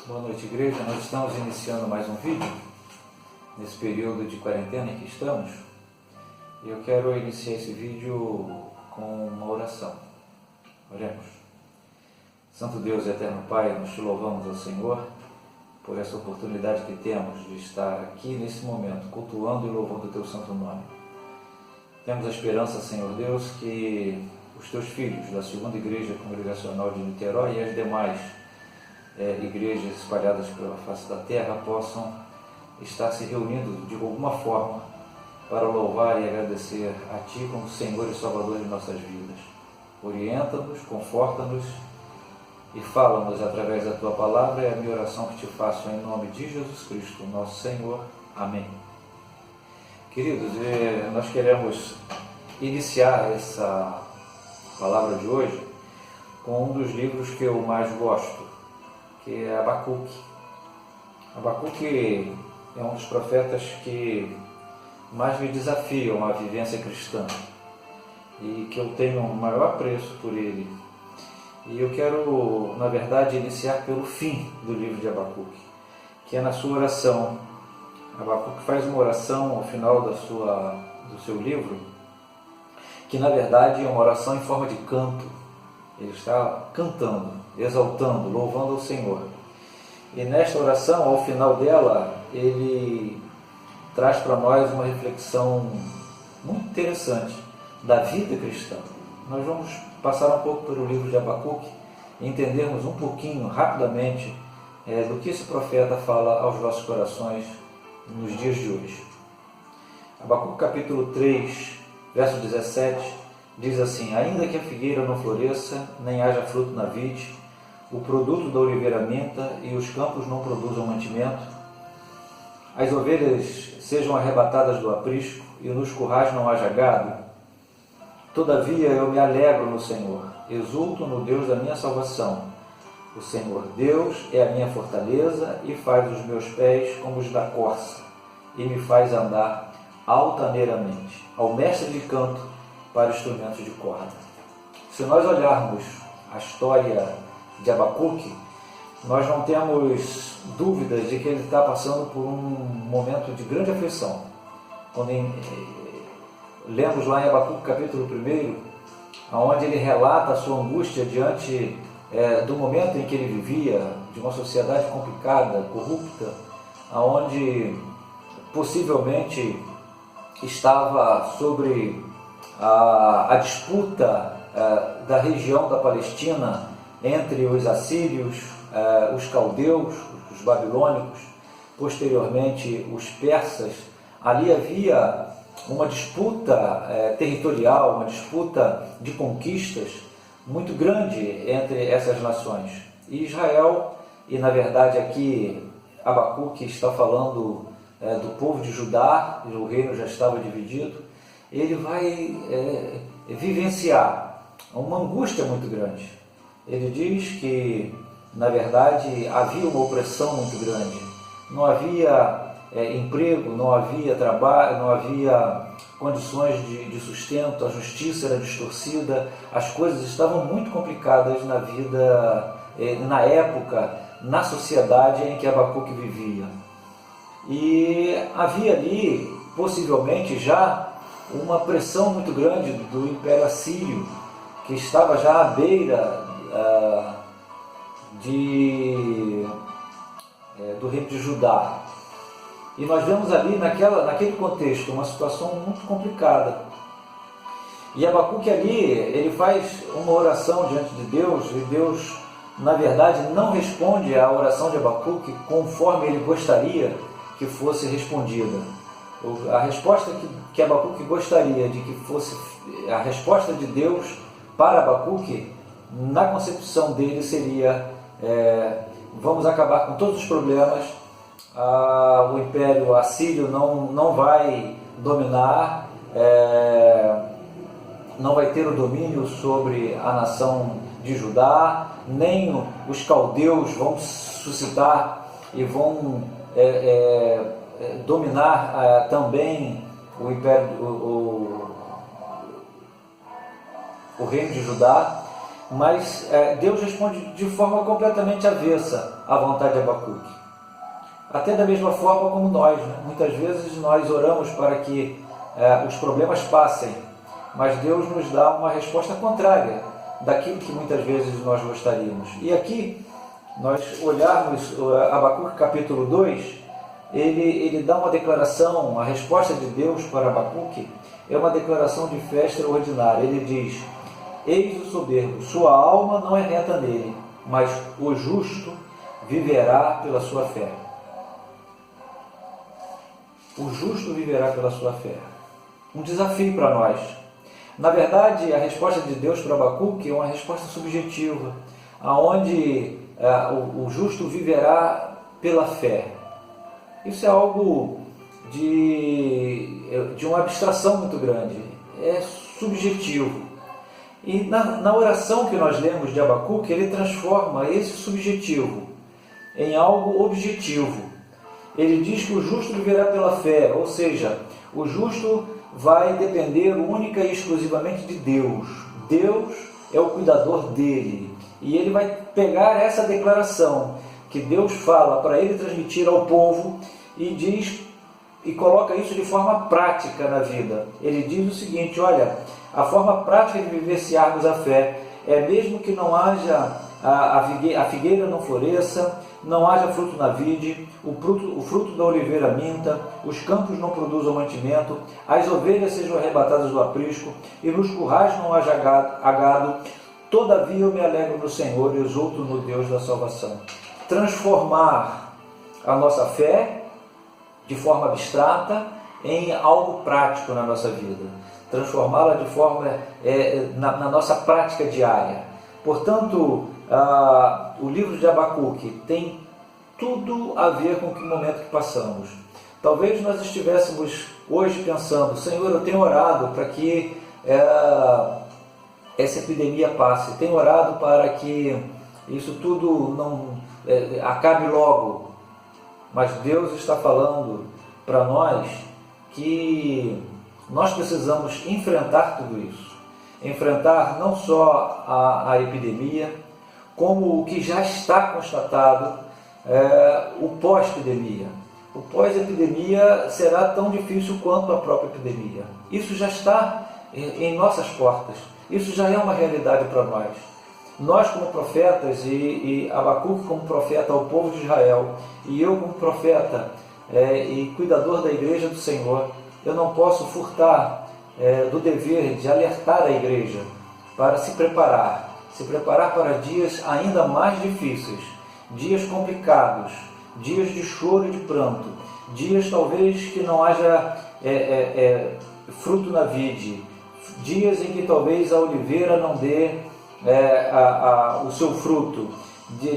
Boa noite, igreja. Nós estamos iniciando mais um vídeo nesse período de quarentena em que estamos, e eu quero iniciar esse vídeo com uma oração. Oremos. Santo Deus e eterno Pai, nós te louvamos ao Senhor por essa oportunidade que temos de estar aqui nesse momento, cultuando e louvando o teu santo nome. Temos a esperança, Senhor Deus, que os teus filhos da segunda igreja congregacional de Niterói e as demais igrejas espalhadas pela face da terra possam estar se reunindo de alguma forma para louvar e agradecer a Ti como Senhor e Salvador de nossas vidas. Orienta-nos, conforta-nos e fala-nos através da Tua palavra. É a minha oração que Te faço em nome de Jesus Cristo, nosso Senhor. Amém. Queridos, nós queremos iniciar essa palavra de hoje com um dos livros que eu mais gosto, que é Abacuque. Abacuque é um dos profetas que mais me desafiam à vivência cristã e que eu tenho um maior apreço por ele. E eu quero, na verdade, iniciar pelo fim do livro de Abacuque, que é na sua oração. Abacuque faz uma oração ao final do seu livro, que na verdade é uma oração em forma de canto. Ele está cantando, exaltando, louvando ao Senhor. E nesta oração, ao final dela, ele traz para nós uma reflexão muito interessante da vida cristã. Nós vamos passar um pouco pelo livro de Abacuque e entendermos um pouquinho, rapidamente, do que esse profeta fala aos nossos corações nos dias de hoje. Abacuque capítulo 3, verso 17, diz assim: ainda que a figueira não floresça, nem haja fruto na vide, o produto da oliveira minta e os campos não produzam mantimento, as ovelhas sejam arrebatadas do aprisco e nos currais não haja gado, todavia eu me alegro no Senhor, exulto no Deus da minha salvação. O Senhor Deus é a minha fortaleza e faz os meus pés como os da corça e me faz andar altaneiramente. Ao mestre de canto para instrumentos de corda. Se nós olharmos a história de Abacuque, nós não temos dúvidas de que ele está passando por um momento de grande aflição. Quando lemos lá em Abacuque capítulo 1, onde ele relata a sua angústia diante do momento em que ele vivia, de uma sociedade complicada, corrupta, onde possivelmente estava sobre a disputa da região da Palestina entre os assírios, os caldeus, os babilônicos, posteriormente os persas. Ali havia uma disputa territorial, uma disputa de conquistas muito grande entre essas nações. E Israel, e na verdade aqui Abacuque está falando do povo de Judá, o reino já estava dividido, ele vai vivenciar uma angústia muito grande. Ele diz que, na verdade, havia uma opressão muito grande. Não havia emprego, não havia trabalho, não havia condições de sustento, a justiça era distorcida, as coisas estavam muito complicadas na vida, na época, na sociedade em que Abacuque vivia. E havia ali, possivelmente, já uma pressão muito grande do Império Assírio, que estava já à beira do reino de Judá. E nós vemos ali, naquele contexto, uma situação muito complicada. E Abacuque ali, ele faz uma oração diante de Deus, e Deus, na verdade, não responde à oração de Abacuque conforme ele gostaria que fosse respondida. A resposta que Abacuque gostaria de que fosse a resposta de Deus para Abacuque, na concepção dele, seria: vamos acabar com todos os problemas, o Império Assírio não vai dominar, não vai ter o domínio sobre a nação de Judá, nem os caldeus vão suscitar e vão dominar também o Império, o reino de Judá. Mas Deus responde de forma completamente avessa à vontade de Abacuque. Até da mesma forma como nós, né? Muitas vezes nós oramos para que os problemas passem, mas Deus nos dá uma resposta contrária daquilo que muitas vezes nós gostaríamos. E aqui, nós olharmos Abacuque capítulo 2, ele dá uma declaração, a resposta de Deus para Abacuque é uma declaração de fé extraordinária. Ele diz: eis o soberbo, sua alma não é reta nele, mas o justo viverá pela sua fé. O justo viverá pela sua fé. Um desafio para nós. Na verdade, a resposta de Deus para Abacuque é uma resposta subjetiva, aonde o justo viverá pela fé. Isso é algo de uma abstração muito grande, é subjetivo. E na oração que nós lemos de Abacuque, ele transforma esse subjetivo em algo objetivo. Ele diz que o justo viverá pela fé, ou seja, o justo vai depender única e exclusivamente de Deus. Deus é o cuidador dele. E ele vai pegar essa declaração que Deus fala para ele transmitir ao povo e diz e coloca isso de forma prática na vida. Ele diz o seguinte: olha, a forma prática de vivenciarmos a fé é mesmo que não haja a figueira não floresça, não haja fruto na vide, o fruto da oliveira minta, os campos não produzam mantimento, as ovelhas sejam arrebatadas do aprisco, e nos currais não haja gado, todavia eu me alegro no Senhor e exulto no Deus da salvação. Transformar a nossa fé de forma abstrata em algo prático na nossa vida, transformá-la de forma na nossa prática diária. Portanto, o livro de Abacuque tem tudo a ver com o momento que passamos. Talvez nós estivéssemos hoje pensando: Senhor, eu tenho orado para que essa epidemia passe, tenho orado para que isso tudo não acabe logo. Mas Deus está falando para nós que nós precisamos enfrentar tudo isso. Enfrentar não só a epidemia, como o que já está constatado, o pós-epidemia. O pós-epidemia será tão difícil quanto a própria epidemia. Isso já está em nossas portas. Isso já é uma realidade para nós. Nós como profetas, e Abacuque como profeta ao povo de Israel, e eu como profeta e cuidador da igreja do Senhor, eu não posso furtar do dever de alertar a igreja para se preparar para dias ainda mais difíceis, dias complicados, dias de choro e de pranto, dias talvez que não haja fruto na vide, dias em que talvez a oliveira não dê o seu fruto,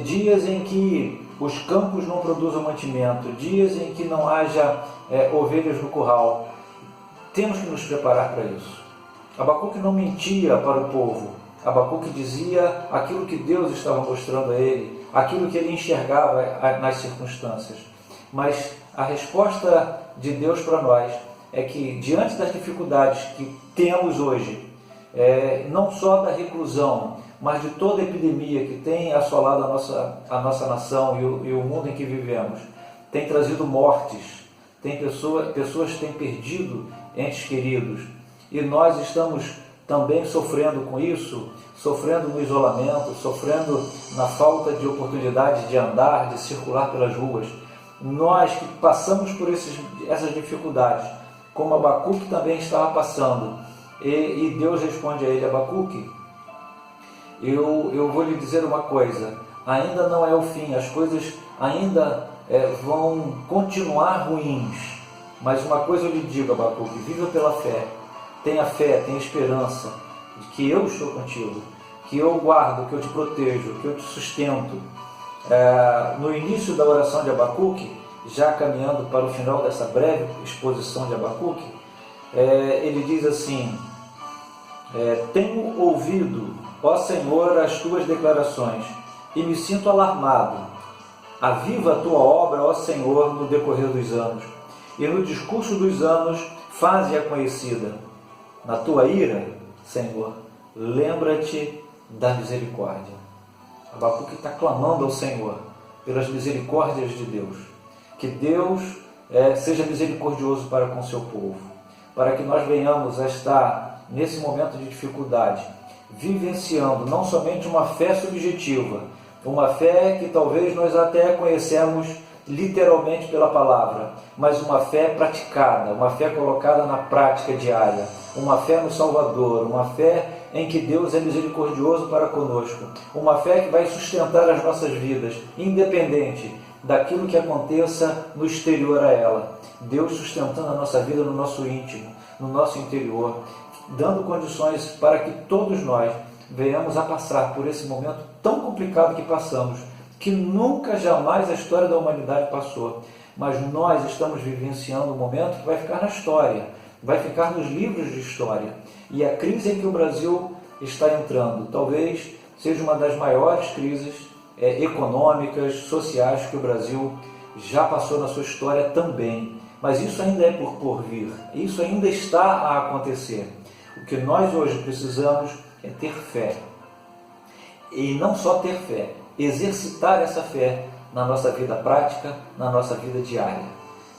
dias em que os campos não produzam mantimento, dias em que não haja ovelhas no curral. Temos que nos preparar para isso. Abacuque não mentia para o povo. Abacuque dizia aquilo que Deus estava mostrando a ele, aquilo que ele enxergava nas circunstâncias. Mas a resposta de Deus para nós é que, diante das dificuldades que temos hoje, não só da reclusão, mas de toda a epidemia que tem assolado a nossa nação e o mundo em que vivemos, tem trazido mortes, pessoas têm perdido entes queridos, e nós estamos também sofrendo com isso, sofrendo no isolamento, sofrendo na falta de oportunidade de andar, de circular pelas ruas. Nós que passamos por essas dificuldades, como Abacuque também estava passando, e Deus responde a ele: Abacuque, eu vou lhe dizer uma coisa, ainda não é o fim, as coisas ainda vão continuar ruins, mas uma coisa eu lhe digo, Abacuque: viva pela fé, tenha esperança de que eu estou contigo, que eu guardo, que eu te protejo, que eu te sustento. No início da oração de Abacuque, já caminhando para o final dessa breve exposição de Abacuque, ele diz assim: tenho ouvido, ó Senhor, as tuas declarações, e me sinto alarmado. Aviva a tua obra, ó Senhor, no decorrer dos anos, e no discurso dos anos faze-a conhecida. Na tua ira, Senhor, lembra-te da misericórdia. Abacuque está clamando ao Senhor pelas misericórdias de Deus. Que Deus seja misericordioso para com o seu povo, para que nós venhamos a estar nesse momento de dificuldade, vivenciando não somente uma fé subjetiva, uma fé que talvez nós até conhecemos literalmente pela palavra, mas uma fé praticada, uma fé colocada na prática diária, uma fé no Salvador, uma fé em que Deus é misericordioso para conosco, uma fé que vai sustentar as nossas vidas, independente daquilo que aconteça no exterior a ela. Deus sustentando a nossa vida no nosso íntimo, no nosso interior, dando condições para que todos nós venhamos a passar por esse momento tão complicado que passamos, que nunca, jamais a história da humanidade passou. Mas nós estamos vivenciando um momento que vai ficar na história, vai ficar nos livros de história. E a crise em que o Brasil está entrando, talvez seja uma das maiores crises econômicas, sociais que o Brasil já passou na sua história também. Mas isso ainda é por vir, isso ainda está a acontecer. O que nós hoje precisamos é ter fé. E não só ter fé, exercitar essa fé na nossa vida prática, na nossa vida diária.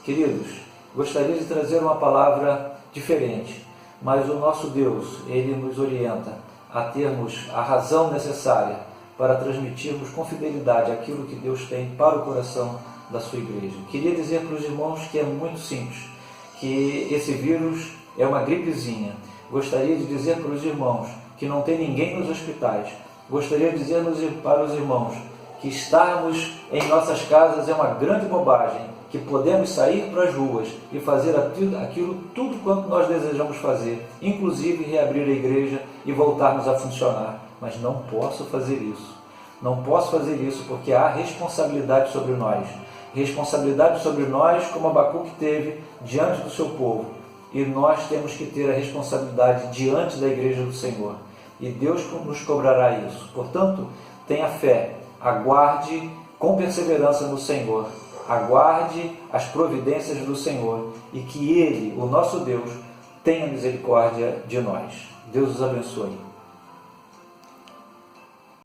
Queridos, gostaria de trazer uma palavra diferente, mas o nosso Deus, Ele nos orienta a termos a razão necessária para transmitirmos com fidelidade aquilo que Deus tem para o coração da sua igreja. Queria dizer para os irmãos que é muito simples, que esse vírus é uma gripezinha. Gostaria de dizer para os irmãos que não tem ninguém nos hospitais. Gostaria de dizer para os irmãos que estarmos em nossas casas é uma grande bobagem, que podemos sair para as ruas e fazer aquilo tudo quanto nós desejamos fazer, inclusive reabrir a igreja e voltarmos a funcionar. Mas não posso fazer isso. Não posso fazer isso porque há responsabilidade sobre nós. Responsabilidade sobre nós como Abacuque teve diante do seu povo. E nós temos que ter a responsabilidade diante da igreja do Senhor. E Deus nos cobrará isso. Portanto, tenha fé, aguarde com perseverança no Senhor, aguarde as providências do Senhor e que Ele, o nosso Deus, tenha misericórdia de nós. Deus os abençoe.